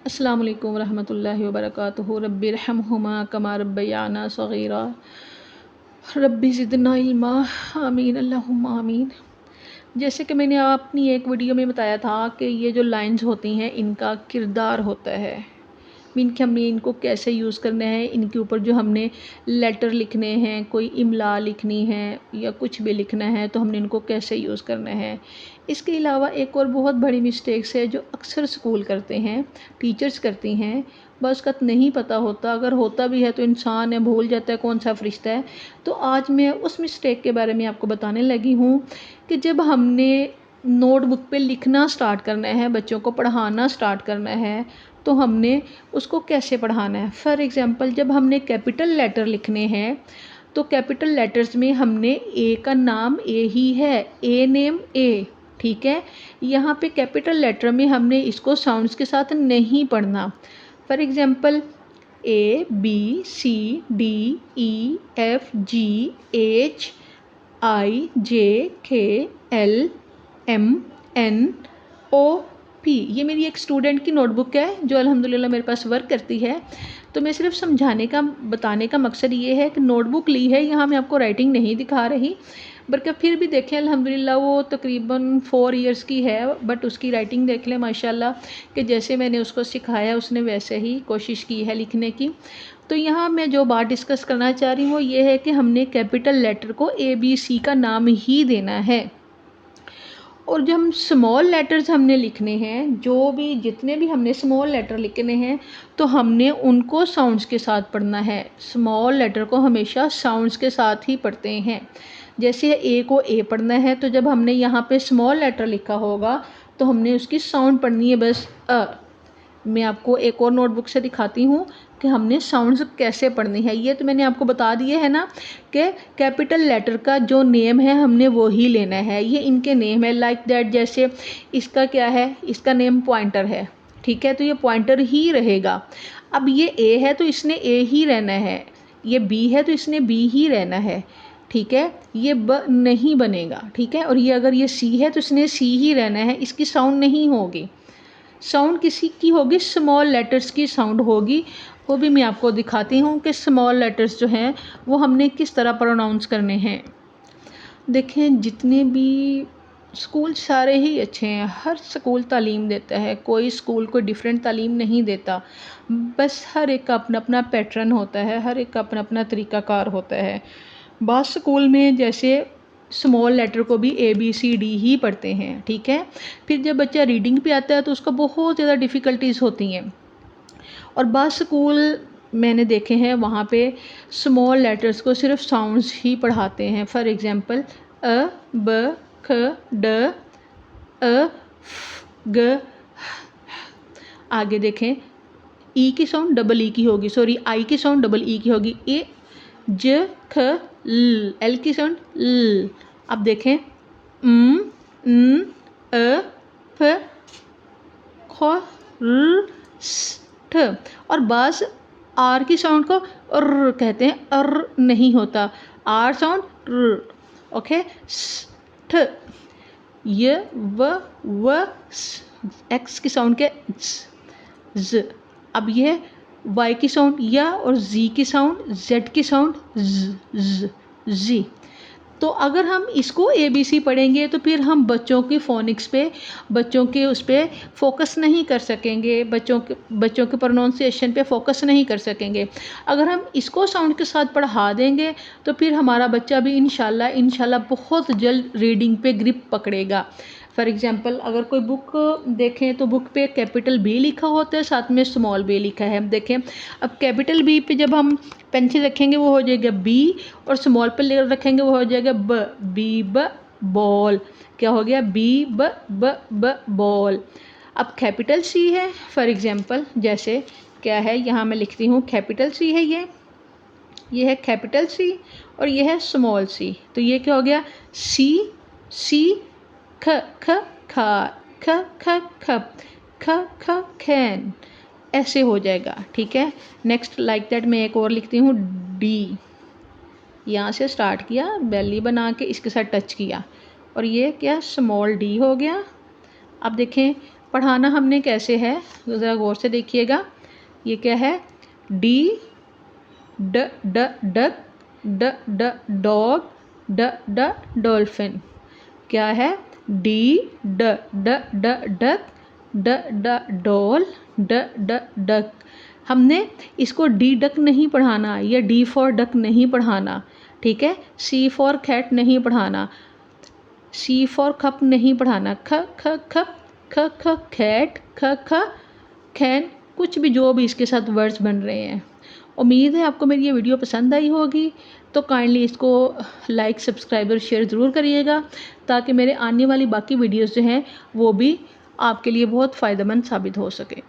अस्सलामु अलैकुम रहमतुल्लाहि व बरकातुहू रब्बिरहमहुमा कमा रब्बयाना सगीरा रब्बि ज़िदना इल्मा आमीन अल्लाहुम्मा आमीन। जैसे कि मैंने अपनी एक वीडियो में बताया था कि ये जो लाइंस होती हैं इनका किरदार होता है, मीन कि हमने इनको कैसे यूज़ करना है, इनके ऊपर जो हमने लेटर लिखने हैं, कोई इमला लिखनी है या कुछ भी लिखना है तो हमने इनको कैसे यूज़ करना है। इसके अलावा एक और बहुत बड़ी मिस्टेक्स है जो अक्सर स्कूल करते हैं, टीचर्स करती हैं, बस का नहीं पता होता, अगर होता भी है तो इंसान है भूल जाता है कौन सा फ़रिश्ता है। तो आज मैं उस मिस्टेक के बारे में आपको बताने लगी हूँ कि जब हमने नोटबुक पे लिखना स्टार्ट करना है, बच्चों को पढ़ाना स्टार्ट करना है, तो हमने उसको कैसे पढ़ाना है। फॉर एग्ज़ाम्पल जब हमने कैपिटल लेटर लिखने हैं तो कैपिटल लेटर्स में हमने ए का नाम ए ही है, ए नेम ए, ठीक है। यहाँ पे कैपिटल लेटर में हमने इसको साउंड्स के साथ नहीं पढ़ना। For example A B C D E F G H I J K L M N O P. ये मेरी एक स्टूडेंट की नोटबुक है जो अल्हम्दुलिल्लाह मेरे पास वर्क करती है। तो मैं सिर्फ समझाने का बताने का मकसद ये है कि नोटबुक ली है, यहाँ मैं आपको राइटिंग नहीं दिखा रही, बल्कि फिर भी देखें अल्हम्दुलिल्लाह वो तकरीबन 4 इयर्स की है, बट उसकी राइटिंग देख लें माशाल्लाह कि जैसे मैंने उसको सिखाया उसने वैसे ही कोशिश की है लिखने की। तो यहाँ मैं जो बात डिस्कस करना चाह रही हूँ वो ये है कि हमने कैपिटल लेटर को ए बी सी का नाम ही देना है। और जब हम स्मॉल लेटर्स हमने लिखने हैं, जो भी जितने भी हमने स्मॉल लेटर लिखने हैं तो हमने उनको साउंड्स के साथ पढ़ना है। स्मॉल लेटर को हमेशा साउंड्स के साथ ही पढ़ते हैं। जैसे ए को ए पढ़ना है तो जब हमने यहाँ पे स्मॉल लेटर लिखा होगा तो हमने उसकी साउंड पढ़नी है बस अ। मैं आपको एक और नोटबुक से दिखाती हूँ कि हमने साउंड्स कैसे पढ़नी है। ये तो मैंने आपको बता दिए है ना कि कैपिटल लेटर का जो नेम है हमने वो ही लेना है, ये इनके नेम है लाइक दैट। जैसे इसका क्या है, इसका नेम पॉइंटर है, ठीक है, तो ये पॉइंटर ही रहेगा। अब ये ए है तो इसने ए ही रहना है, ये बी है तो इसने बी ही रहना है, ठीक है, ये ब नहीं बनेगा, ठीक है। और ये अगर ये सी है तो इसने सी ही रहना है, इसकी साउंड नहीं होगी। साउंड किसी की होगी, स्मॉल लेटर्स की साउंड होगी। वो भी मैं आपको दिखाती हूँ कि स्मॉल लेटर्स जो हैं वो हमने किस तरह प्रोनाउंस करने हैं। देखें जितने भी स्कूल सारे ही अच्छे हैं, हर स्कूल तालीम देता है, कोई स्कूल कोई डिफरेंट तालीम नहीं देता, बस हर एक का अपना अपना पैटर्न होता है, हर एक का अपना अपना तरीक़ाकार होता है। बाज़ स्कूल में जैसे स्मॉल लेटर को भी ए बी सी डी ही पढ़ते हैं, ठीक है। फिर जब बच्चा रीडिंग पे आता है तो उसको बहुत ज़्यादा डिफ़िकल्टीज़ होती हैं। और बाज़ स्कूल मैंने देखे हैं वहाँ पे स्मॉल लेटर्स को सिर्फ साउंड्स ही पढ़ाते हैं। फॉर एग्ज़ाम्पल अ ब ख ड अ फ ग। आगे देखें ई की साउंड डबल ई की होगी, सॉरी आई की साउंड डबल ई की होगी, ए ज ख ल, एल की साउंड ल। अब देखें न अ फ ख र स ठ। और बाज़ आर की साउंड को र कहते हैं, अर नहीं होता, आर साउंड र, ओके। स ठ, य व स, एक्स की साउंड के ज। अब ये वाई की साउंड या और जी की साउंड, जेड की साउंड जी। तो अगर हम इसको ए बी सी पढ़ेंगे तो फिर हम बच्चों की फोनिक्स पे, बच्चों के उस पर फोकस नहीं कर सकेंगे, बच्चों के प्रोनाउंसिएशन पे फोकस नहीं कर सकेंगे। अगर हम इसको साउंड के साथ पढ़ा देंगे तो फिर हमारा बच्चा भी इंशाल्लाह बहुत जल्द रीडिंग पे ग्रिप पकड़ेगा। फॉर एग्ज़ाम्पल अगर कोई बुक देखें तो बुक पे कैपिटल बी लिखा होता है, साथ में स्मॉल बी लिखा है। देखें अब कैपिटल बी पे जब हम पेंसिल रखेंगे वो हो जाएगा बी, और स्मॉल पे रखेंगे वो हो जाएगा ब, बी ब बॉल। क्या हो गया, बी ब बॉल। अब कैपिटल सी है, फॉर एग्ज़ाम्पल जैसे क्या है, यहाँ मैं लिखती हूँ कैपिटल सी है, ये है कैपिटल सी और ये है स्मॉल सी। तो ये क्या हो गया, सी ख ख खा, ख ख खप, ख ख खैन, ऐसे हो जाएगा, ठीक है। नेक्स्ट लाइक दैट मैं एक और लिखती हूँ डी। यहाँ से स्टार्ट किया, बेली बना के इसके साथ टच किया और ये क्या स्मॉल डी हो गया। अब देखें पढ़ाना हमने कैसे है, ज़रा गौर से देखिएगा। ये क्या है, डी ड ड डक, ड ड डॉग, ड ड डॉल्फिन। क्या है, डी ड ड ड डक, ड ड डॉल, ड ड डक। हमने इसको डी डक नहीं पढ़ाना या डी फॉर डक नहीं पढ़ाना, ठीक है। सी फॉर कैट नहीं पढ़ाना, सी फॉर कप नहीं पढ़ाना, ख ख खप, ख ख कैट, ख ख खैन, कुछ भी जो भी इसके साथ वर्ड्स बन रहे हैं। उम्मीद है आपको मेरी ये वीडियो पसंद आई होगी, तो काइंडली इसको लाइक, सब्सक्राइब और शेयर ज़रूर करिएगा, ताकि मेरे आने वाली बाकी वीडियोस जो हैं वो भी आपके लिए बहुत फ़ायदेमंद साबित हो सके।